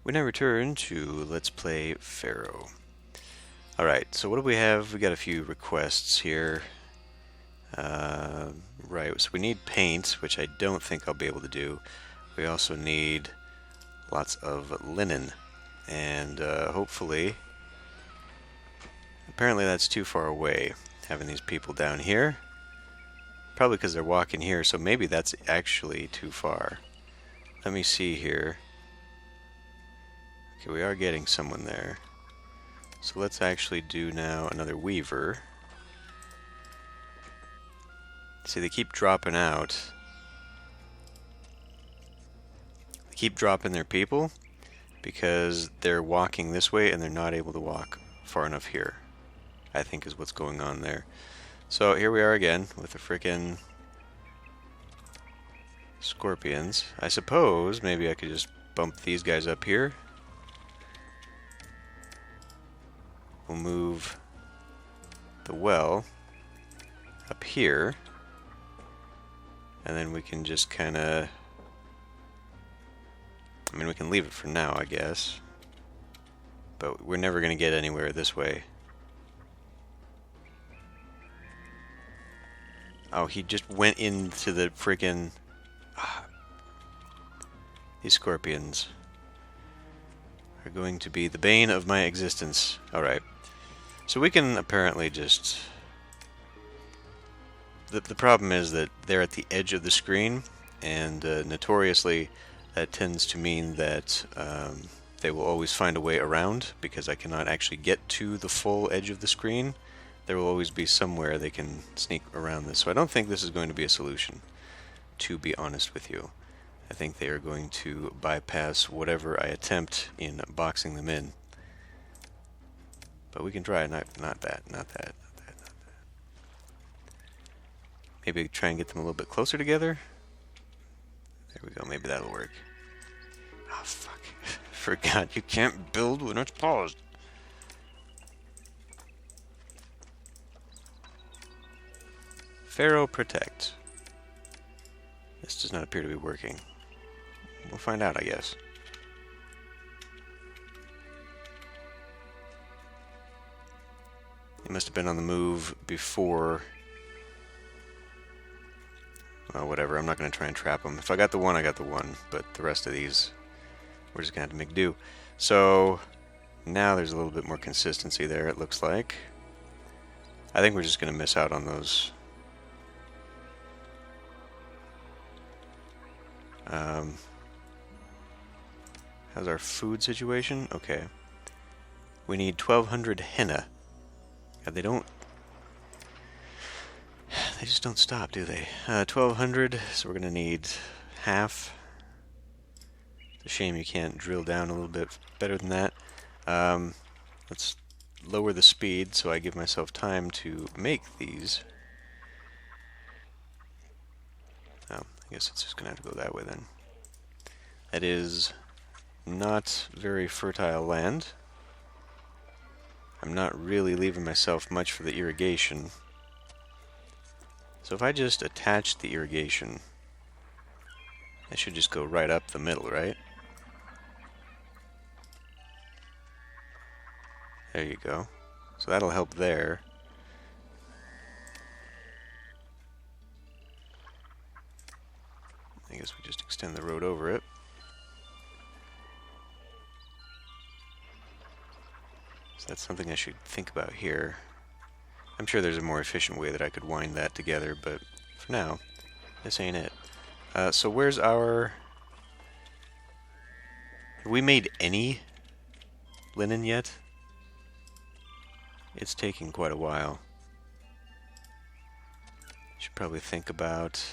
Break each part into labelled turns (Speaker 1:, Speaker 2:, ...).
Speaker 1: We now return to Let's Play Pharaoh. Alright, so what do we have? We got a few requests here. Right, so we need paint, which I don't think I'll be able to do. We also need lots of linen. And hopefully... Apparently that's too far away, having these people down here. Probably because they're walking here, so maybe that's actually too far. Let me see here. Okay, we are getting someone there. So let's actually do now another weaver. See, they keep dropping out. They keep dropping their people because they're walking this way and they're not able to walk far enough here, I think is what's going on there. So here we are again with the frickin' scorpions. I suppose maybe I could just bump these guys up here. We'll move the well up here, and then we can just kind of... I mean, we can leave it for now, I guess. But we're never going to get anywhere this way. Oh, he just went into the friggin... These scorpions are going to be the bane of my existence. Alright. So we can apparently just... The problem is that they're at the edge of the screen, and notoriously that tends to mean that they will always find a way around, because I cannot actually get to the full edge of the screen. There will always be somewhere they can sneak around this. So I don't think this is going to be a solution, to be honest with you. I think they are going to bypass whatever I attempt in boxing them in. But we can try. Not that. Maybe try and get them a little bit closer together. There we go. Maybe that'll work. Oh, fuck. Forgot. You can't build when it's paused. Pharaoh protect. This does not appear to be working. We'll find out, I guess. He must have been on the move before. Well, whatever. I'm not going to try and trap him. If I got the one, I got the one. But the rest of these, we're just going to have to make do. So, now there's a little bit more consistency there, it looks like. I think we're just going to miss out on those. How's our food situation? Okay. We need 1,200 henna. God, they don't... They just don't stop, do they? 1,200, so we're going to need half. It's a shame you can't drill down a little bit better than that. Let's lower the speed so I give myself time to make these. Oh, I guess it's just going to have to go that way then. That is not very fertile land. I'm not really leaving myself much for the irrigation. So if I just attach the irrigation, I should just go right up the middle, right? There you go. So that'll help there. I guess we just extend the road over it. So that's something I should think about here. I'm sure there's a more efficient way that I could wind that together, but for now, this ain't it. So where's our... Have we made any linen yet? It's taking quite a while. Should probably think about...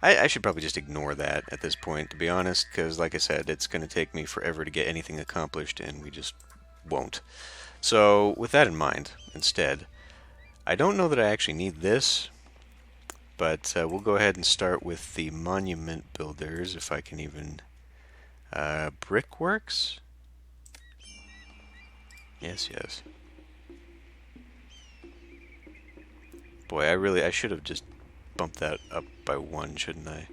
Speaker 1: I should probably just ignore that at this point, to be honest, because like I said, it's going to take me forever to get anything accomplished, and we just won't. So, with that in mind, instead, I don't know that I actually need this, but we'll go ahead and start with the monument builders, if I can even... brickworks? Yes. Boy, I should have just bumped that up by one, shouldn't I?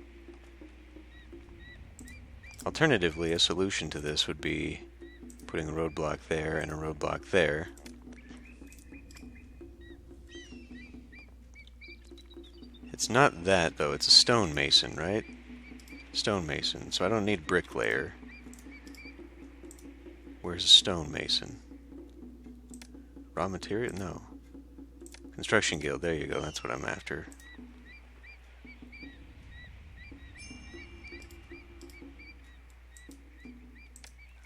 Speaker 1: Alternatively, a solution to this would be putting a roadblock there and a roadblock there. It's not that, though. It's a stonemason, right? Stonemason. So I don't need bricklayer. Where's a stonemason? Raw material? No. Construction guild. There you go. That's what I'm after.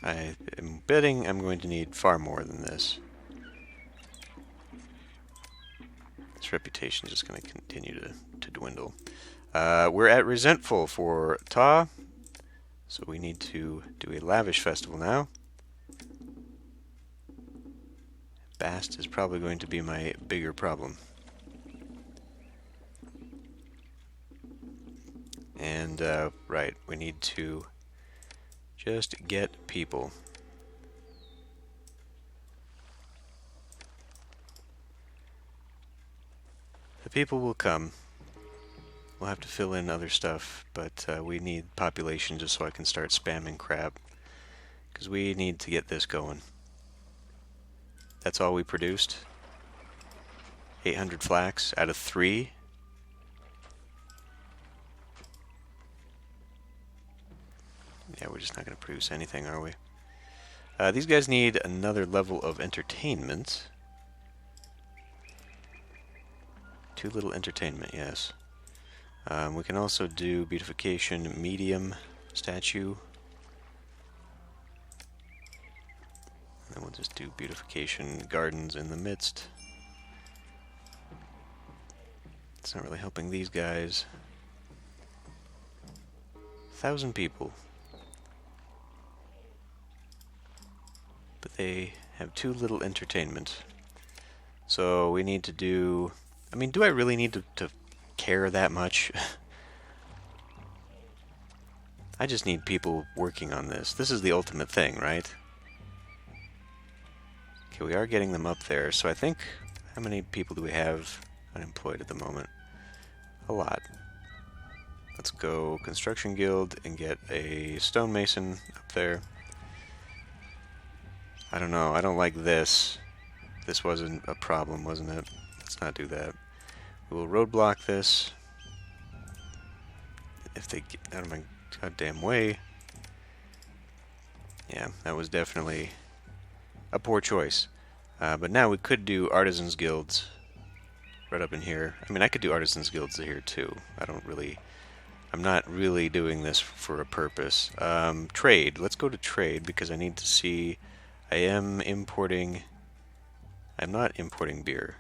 Speaker 1: I am betting I'm going to need far more than this. This reputation is just going to continue to dwindle. We're at resentful for Ta, so we need to do a Lavish Festival now. Bast is probably going to be my bigger problem. And, right, we need to just get people. The people will come. We'll have to fill in other stuff, but we need population just so I can start spamming crap. Because we need to get this going. That's all we produced. 800 flax out of 3. Yeah, we're just not going to produce anything, are we? These guys need another level of entertainment. Too little entertainment, yes. We can also do beautification medium statue. And then we'll just do beautification gardens in the midst. It's not really helping these guys. 1,000 people. But they have too little entertainment. So we need to do... I mean, do I really need to care that much? I just need people working on this. This is the ultimate thing, right? Okay, we are getting them up there. So I think... How many people do we have unemployed at the moment? A lot. Let's go Construction Guild and get a stonemason up there. I don't know. I don't like this. This wasn't a problem, wasn't it? Let's not do that. We will roadblock this. If they get out of my goddamn way. Yeah, that was definitely a poor choice. But now we could do Artisans Guilds right up in here. I mean, I could do Artisans Guilds here too. I'm not really doing this for a purpose. Trade. Let's go to trade because I need to see... I'm not importing beer.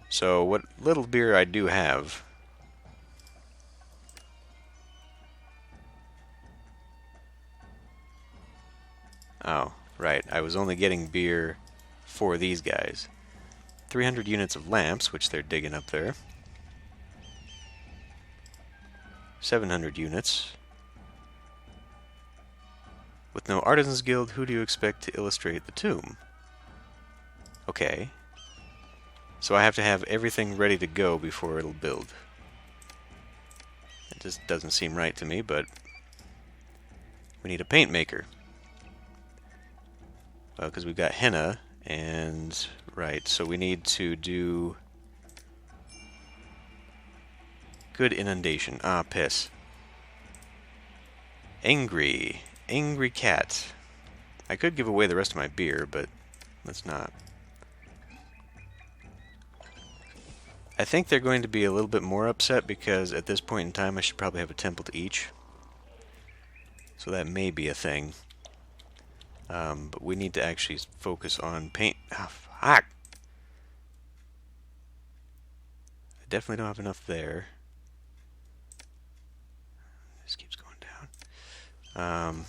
Speaker 1: So what little beer I do have... Oh, right. I was only getting beer for these guys. 300 units of lamps, which they're digging up there. 700 units. With no Artisans Guild, who do you expect to illustrate the tomb? Okay. So I have to have everything ready to go before it'll build. It just doesn't seem right to me, but... We need a paint maker. Well, because we've got henna, and... Right, so we need to do... Good inundation. Ah, piss. Angry. Angry cat. I could give away the rest of my beer, but let's not. I think they're going to be a little bit more upset because at this point in time I should probably have a temple to each. So that may be a thing. But we need to actually focus on paint. Ah, fuck! I definitely don't have enough there. This keeps going down.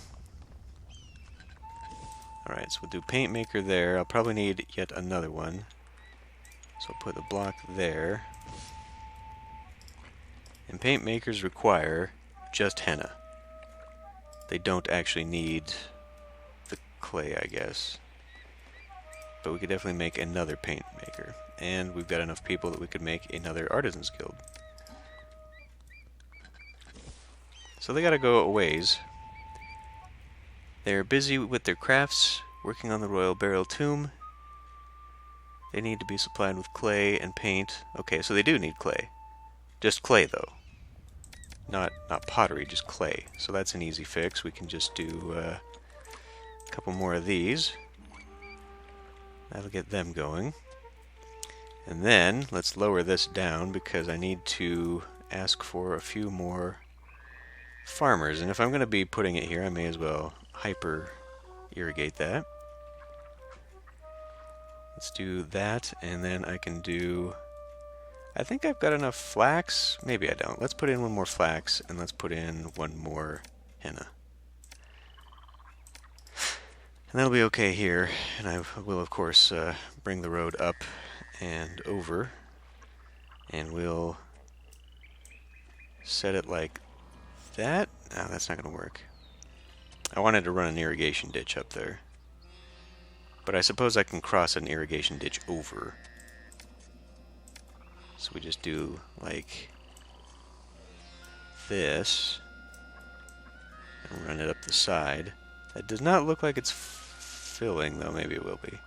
Speaker 1: Alright, so we'll do paint maker there. I'll probably need yet another one. So I'll put the block there. And paint makers require just henna. They don't actually need the clay, I guess. But we could definitely make another paint maker. And we've got enough people that we could make another Artisans Guild. So they gotta go a ways. They're busy with their crafts, working on the royal burial tomb. They need to be supplied with clay and paint. Okay, so they do need clay. Just clay, though. Not pottery, just clay. So that's an easy fix. We can just do a couple more of these. That'll get them going. And then, let's lower this down because I need to ask for a few more farmers. And if I'm going to be putting it here, I may as well hyper irrigate that. Let's do that, and then I can do... I think I've got enough flax. Maybe I don't. Let's put in one more flax, and let's put in one more henna. And that'll be okay here. And I will, of course, bring the road up and over. And we'll set it like that. No, that's not going to work. I wanted to run an irrigation ditch up there. But I suppose I can cross an irrigation ditch over. So we just do like this and run it up the side. That does not look like it's filling, though. Maybe it will be.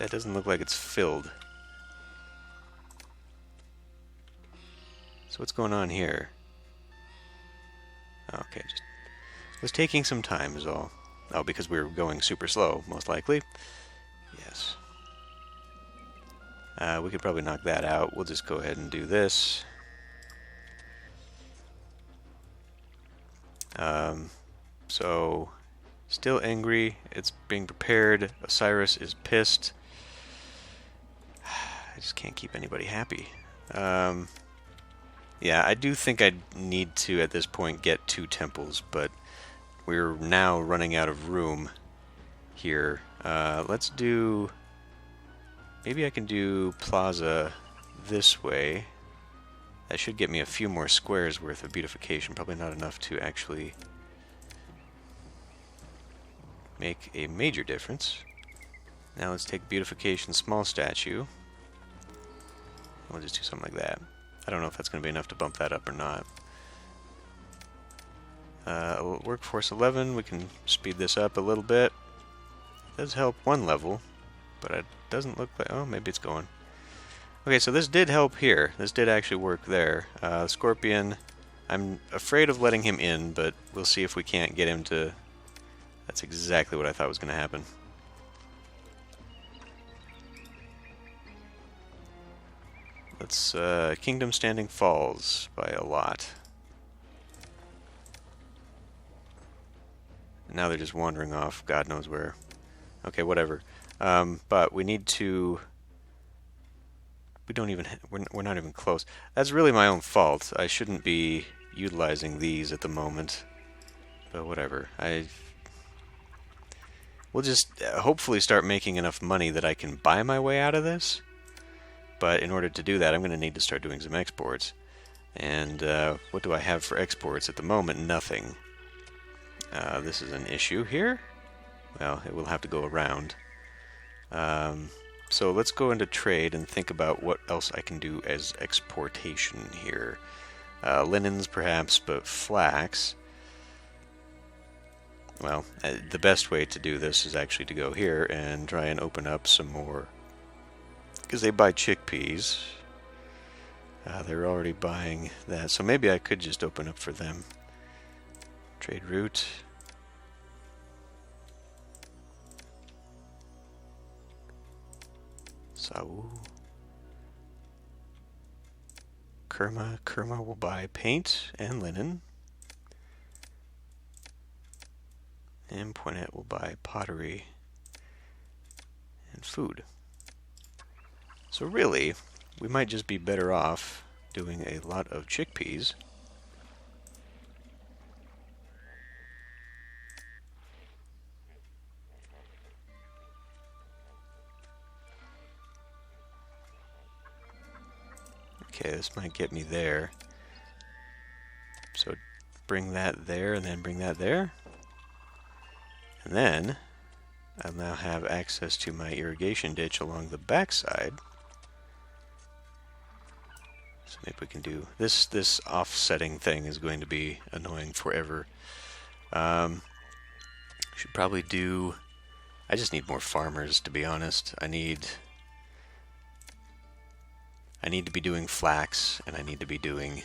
Speaker 1: That doesn't look like it's filled. So what's going on here? Okay, just was taking some time is all. Oh, because we were going super slow, most likely. Yes. We could probably knock that out. We'll just go ahead and do this. So, still angry. It's being prepared. Osiris is pissed. I just can't keep anybody happy. Yeah, I do think I need to, at this point, get 2 temples, but we're now running out of room here. Let's do... Maybe I can do plaza this way. That should get me a few more squares worth of beautification. Probably not enough to actually make a major difference. Now let's take beautification small statue. We'll just do something like that. I don't know if that's going to be enough to bump that up or not. Workforce 11, we can speed this up a little bit. It does help 1 level, but it doesn't look like... Oh, maybe it's going. Okay, so this did help here. This did actually work there. Scorpion, I'm afraid of letting him in, but we'll see if we can't get him to... That's exactly what I thought was going to happen. Let's, Kingdom Standing falls by a lot. Now they're just wandering off, God knows where. Okay, whatever. But we need to... We don't even... We're not even close. That's really my own fault. I shouldn't be utilizing these at the moment. But whatever. We'll just hopefully start making enough money that I can buy my way out of this. But in order to do that, I'm going to need to start doing some exports. And what do I have for exports at the moment? Nothing. This is an issue here. Well, it will have to go around. So let's go into trade and think about what else I can do as exportation here. Linens, perhaps, but flax. Well, the best way to do this is actually to go here and try and open up some more. Because they buy chickpeas. They're already buying that. So maybe I could just open up for them. Trade route. Sau. Kerma will buy paint and linen. And Poinet will buy pottery and food. So really, we might just be better off doing a lot of chickpeas. Okay, this might get me there. So bring that there and then bring that there. And then I'll now have access to my irrigation ditch along the backside. So maybe we can do this. This offsetting thing is going to be annoying forever. Should probably do... I just need more farmers, to be honest. I need to be doing flax, and I need to be doing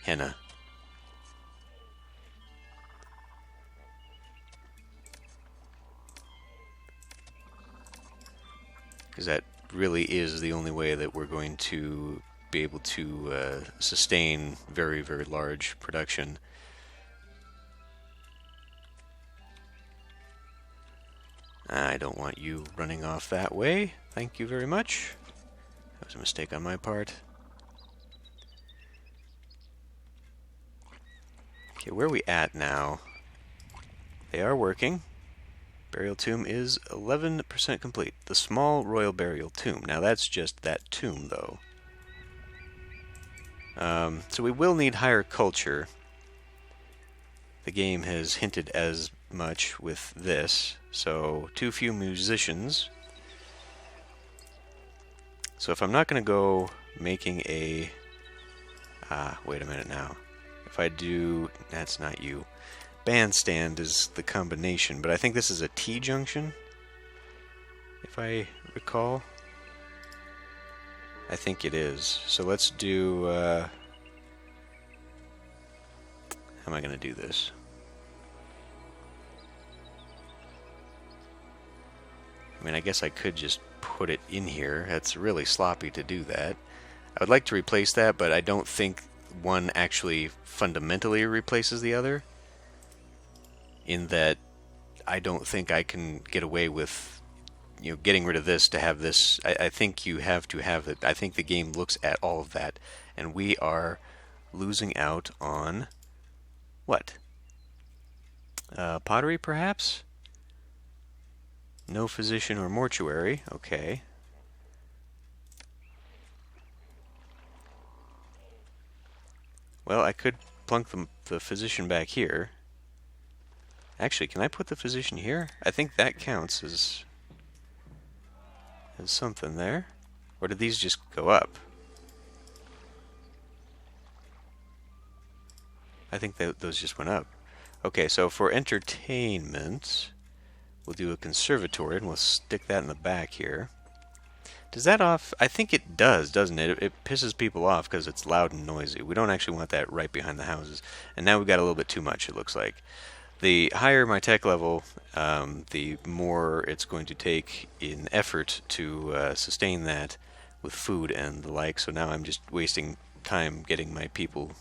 Speaker 1: henna. Because that really is the only way that we're going to be able to sustain very, very large production. I don't want you running off that way. Thank you very much. That was a mistake on my part. Okay, where are we at now? They are working. Burial tomb is 11% complete. The small royal burial tomb. Now that's just that tomb, though. So we will need higher culture. The game has hinted as much with this. So, too few musicians. So if I'm not going to go making a... wait a minute now. If I do... That's not you. Bandstand is the combination, but I think this is a T-junction, if I recall. I think it is. So let's do... how am I going to do this? I mean, I guess I could just put it in here. That's really sloppy to do that. I would like to replace that, but I don't think one actually fundamentally replaces the other. In that, I don't think I can get away with, getting rid of this to have this. I think you have to have it. I think the game looks at all of that, and we are losing out on what? Pottery, perhaps? No physician or mortuary. Okay. Well, I could plunk the physician back here. Actually, can I put the physician here? I think that counts as something there. Or did these just go up? I think those just went up. Okay, so for entertainment, we'll do a conservatory, and we'll stick that in the back here. Does that off? I think it does, doesn't it? It pisses people off because it's loud and noisy. We don't actually want that right behind the houses. And now we've got a little bit too much, it looks like. The higher my tech level, the more it's going to take in effort to sustain that with food and the like. So now I'm just wasting time getting my people...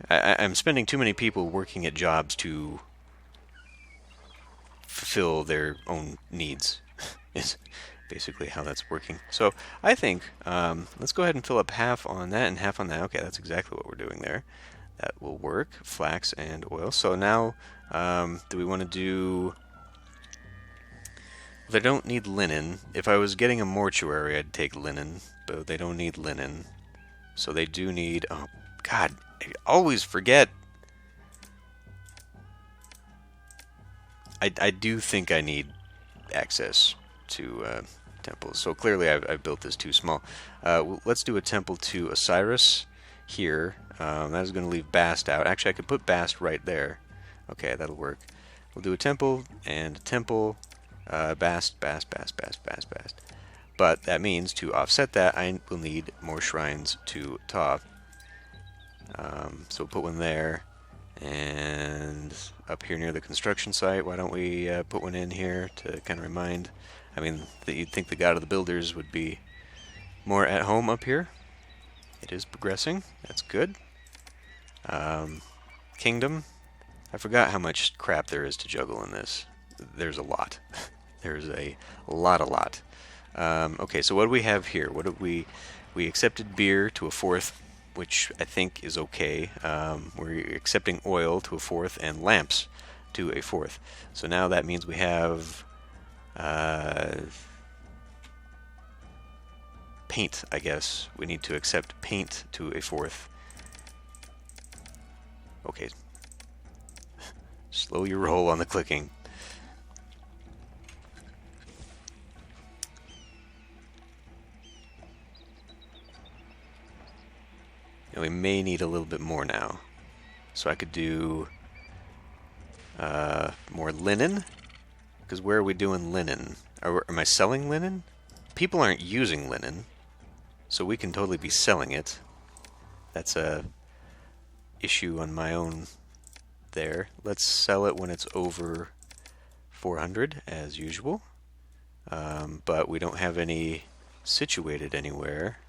Speaker 1: I'm spending too many people working at jobs to fulfill their own needs. Is basically how that's working. So I think let's go ahead and fill up half on that and half on that. Okay, that's exactly what we're doing there. That will work. Flax and oil. So now, do we want to do... They don't need linen. If I was getting a mortuary, I'd take linen, but they don't need linen. So they do need... Oh, God, I always forget. I do think I need access to temples. So clearly I've built this too small. Let's do a temple to Osiris here. That is going to leave Bast out. Actually, I could put Bast right there. Okay, that'll work. We'll do a temple and a temple. Bast. But that means to offset that, I will need more shrines to Ptah. So we'll put one there. And up here near the construction site, why don't we put one in here to kind of remind... I mean, you'd think the god of the builders would be more at home up here. It is progressing. That's good. Kingdom. I forgot how much crap there is to juggle in this. There's a lot. There's a lot. Okay, so what do we have here? What do we accepted beer to a fourth, which I think is okay. We're accepting oil to a fourth and lamps to a fourth. So now that means we have paint, I guess. We need to accept paint to a fourth. Okay. Slow your roll on the clicking. And we may need a little bit more now. So I could do more linen. Because where are we doing linen? Am I selling linen? People aren't using linen, so we can totally be selling it. That's a issue on my own there. Let's sell it when it's over 400, as usual. But we don't have any situated anywhere.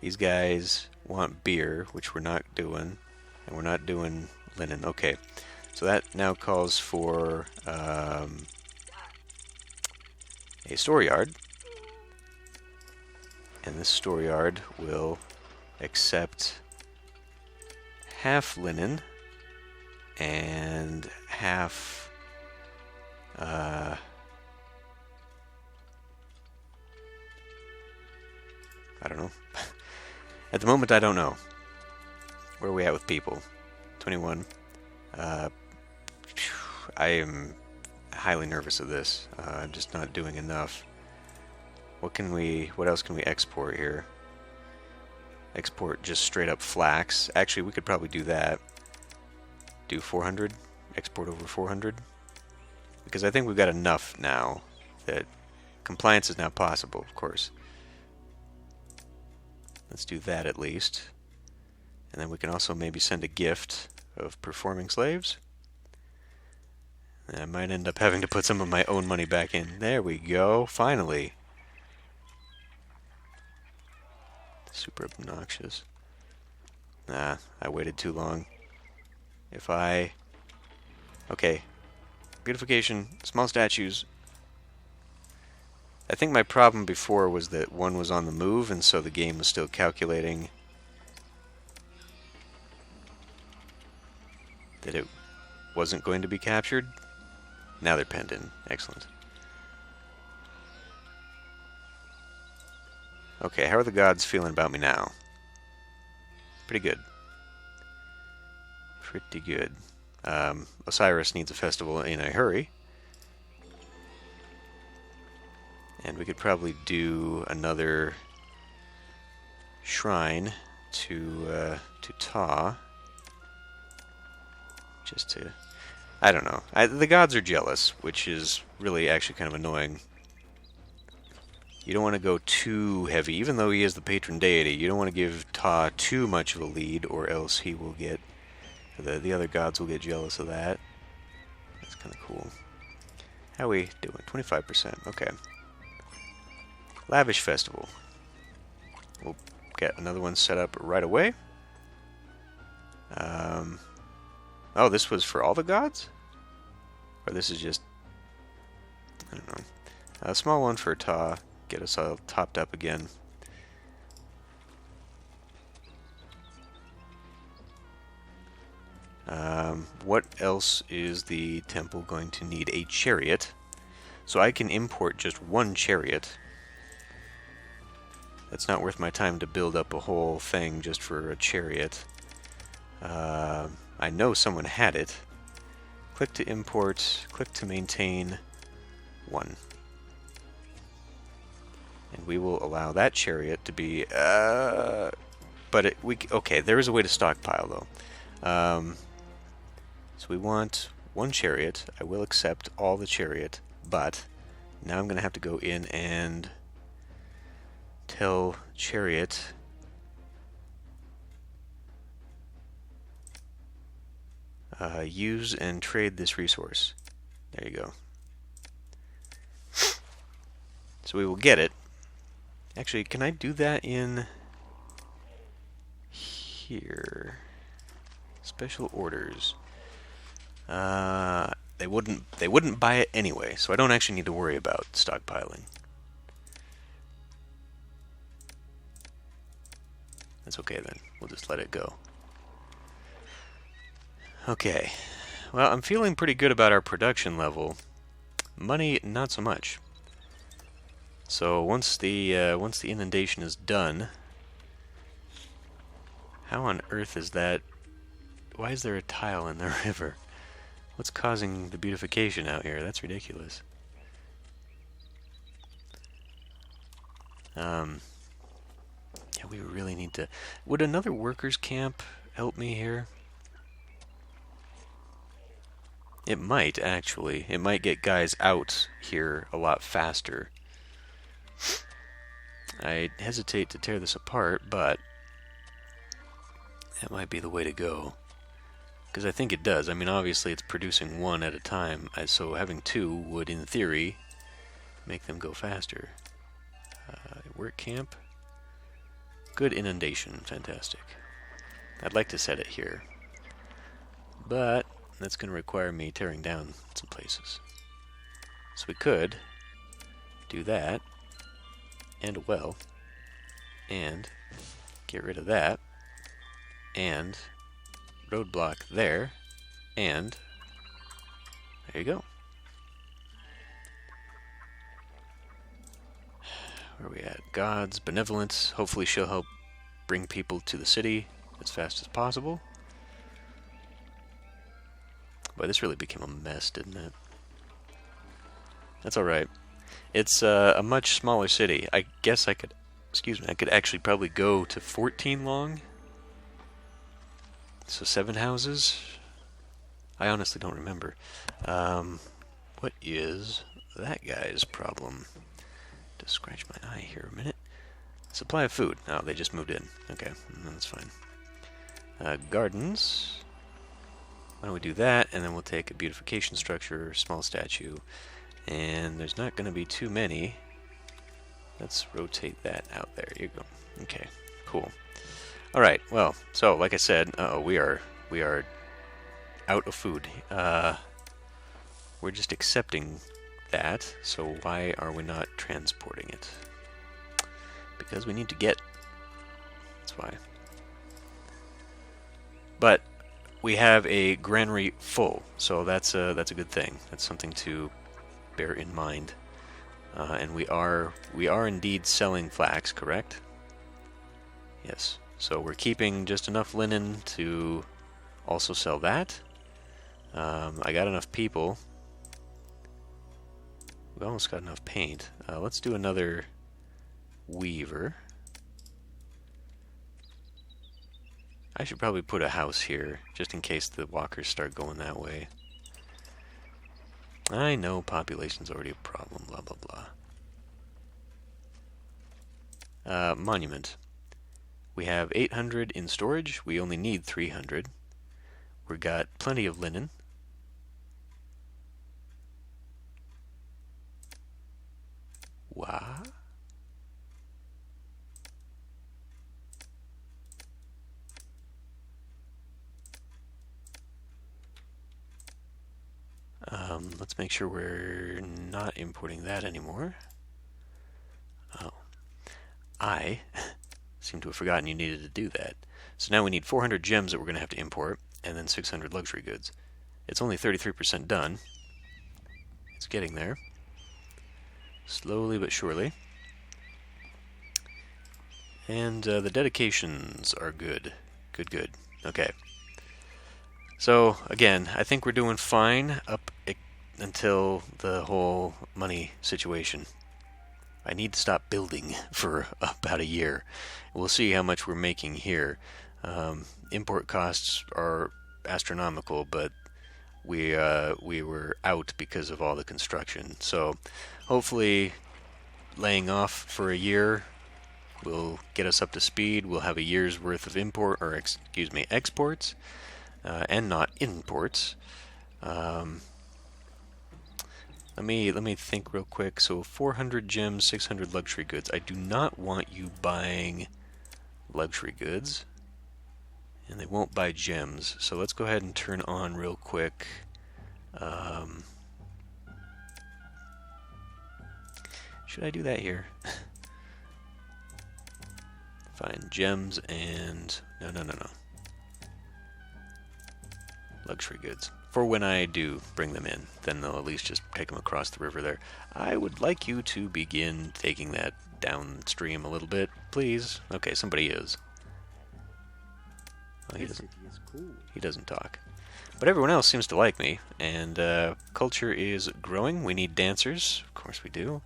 Speaker 1: These guys want beer, which we're not doing, and we're not doing linen. Okay, so that now calls for a storeyard, and this storeyard will accept half linen and half I don't know. At the moment, I don't know. Where are we at with people? 21. I am highly nervous of this. I'm just not doing enough. What else can we export here? Export just straight up flax. Actually, we could probably do that. Do 400. Export over 400. Because I think we've got enough now that compliance is now possible, of course. Let's do that at least. And then we can also maybe send a gift of performing slaves. And I might end up having to put some of my own money back in. There we go, finally. Super obnoxious. Nah, I waited too long. Okay. Beautification, small statues. I think my problem before was that one was on the move, and so the game was still calculating that it wasn't going to be captured. Now they're penned in. Excellent. Okay, how are the gods feeling about me now? Pretty good. Pretty good. Osiris needs a festival in a hurry. And we could probably do another shrine to Ta. Just to... I don't know. The gods are jealous, which is really actually kind of annoying. You don't want to go too heavy, even though he is the patron deity. You don't want to give Ta too much of a lead, or else he will get... The other gods will get jealous of that. That's kind of cool. How are we doing? 25%. Okay. Lavish Festival. We'll get another one set up right away. Oh, this was for all the gods? Or this is just... I don't know. A small one for Ta. Get us all topped up again. What else is the temple going to need? A chariot. So I can import just one chariot. It's not worth my time to build up a whole thing just for a chariot. I know someone had it. Click to import, click to maintain 1. And we will allow that chariot to be... okay, there is a way to stockpile, though. So we want one chariot. I will accept all the chariot, but now I'm going to have to go in and tell chariot use and trade this resource. There you go. So we will get it. Actually, can I do that in here? Special orders. They wouldn't buy it anyway, so I don't actually need to worry about stockpiling. That's okay then. We'll just let it go. Okay. Well, I'm feeling pretty good about our production level. Money, not so much. So once the inundation is done, how on earth is that? Why is there a tile in the river? What's causing the beautification out here? That's ridiculous. Yeah, we really need to... Would another workers' camp help me here? It might, actually. It might get guys out here a lot faster. I hesitate to tear this apart, but that might be the way to go. Because I think it does. I mean, obviously it's producing one at a time, so having two would, in theory, make them go faster. Work camp. Good inundation. Fantastic. I'd like to set it here. But that's going to require me tearing down some places. So we could do that, and a well, and get rid of that, and roadblock there, and there you go. Where are we at? God's benevolence. Hopefully she'll help bring people to the city as fast as possible. Boy, this really became a mess, didn't it? That's alright. It's a much smaller city. I guess I could, I could actually probably go to 14 long. So 7 houses? I honestly don't remember. What is that guy's problem? Just scratch my eye here a minute. Supply of food. Oh, they just moved in. Okay, that's fine. Gardens. Why don't we do that, and then we'll take a beautification structure, small statue, and there's not going to be too many. Let's rotate that out there. Here you go. Okay, cool. All right. Well, so like I said, we are out of food. We're just accepting that. So why are we not transporting it? Because we need to get. That's why. But we have a granary full, so that's a good thing. That's something to bear in mind. And we are indeed selling flax, correct? Yes. So we're keeping just enough linen to also sell that. I got enough people. We almost got enough paint. Let's do another weaver. I should probably put a house here, just in case the walkers start going that way. I know population's already a problem, blah blah blah. Monument. We have 800 in storage. We only need 300. We've got plenty of linen. What? Let's make sure we're not importing that anymore. Oh. I seem to have forgotten you needed to do that. So now we need 400 gems that we're going to have to import, and then 600 luxury goods. It's only 33% done. It's getting there. Slowly but surely. And the dedications are good. Good. Okay. So, again, I think we're doing fine up until the whole money situation. I need to stop building for about a year. We'll see how much we're making here. Import costs are astronomical, but we were out because of all the construction. So, hopefully, laying off for a year will get us up to speed. We'll have a year's worth of exports. And not imports. Let me think real quick. So 400 gems, 600 luxury goods. I do not want you buying luxury goods, and they won't buy gems. So let's go ahead and turn on real quick. Should I do that here? Fine, gems and no. Luxury goods. For when I do bring them in, then they'll at least just take them across the river there. I would like you to begin taking that downstream a little bit, please. Okay, somebody is. Well, he doesn't talk. But everyone else seems to like me, and culture is growing. We need dancers. Of course we do.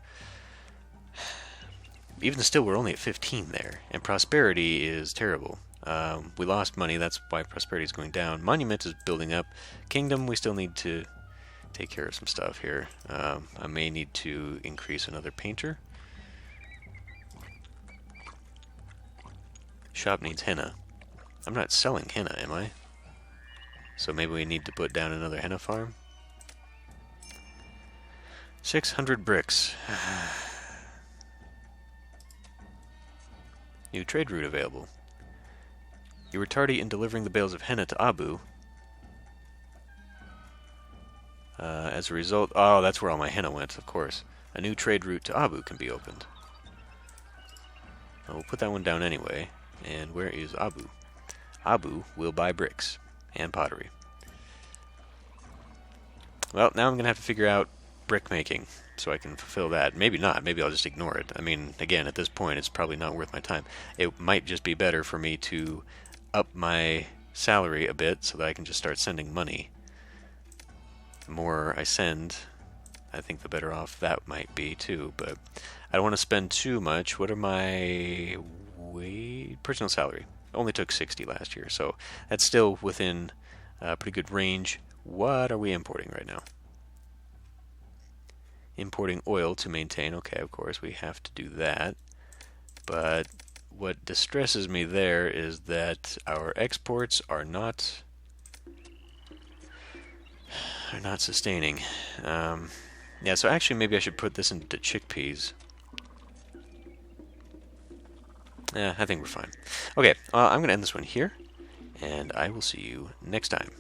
Speaker 1: even still, we're only at 15 there, and prosperity is terrible. We lost money, that's why prosperity is going down. Monument is building up. Kingdom, we still need to take care of some stuff here. I may need to increase another painter. Shop needs henna. I'm not selling henna, am I? So maybe we need to put down another henna farm. 600 bricks. New trade route available. You were tardy in delivering the bales of henna to Abu. As a result... Oh, that's where all my henna went, of course. A new trade route to Abu can be opened. We'll put that one down anyway. And where is Abu? Abu will buy bricks and pottery. Well, now I'm going to have to figure out brick making so I can fulfill that. Maybe not. Maybe I'll just ignore it. I mean, again, at this point, it's probably not worth my time. It might just be better for me to up my salary a bit so that I can just start sending money. The more I send, I think the better off that might be too. But I don't want to spend too much. What are my personal salary? Only took 60 last year, so that's still within a pretty good range. What are we importing right now? Importing oil to maintain. Okay, of course, we have to do that. But what distresses me there is that our exports are not sustaining. Yeah, so actually maybe I should put this into chickpeas. Yeah, I think we're fine. Okay, I'm going to end this one here, and I will see you next time.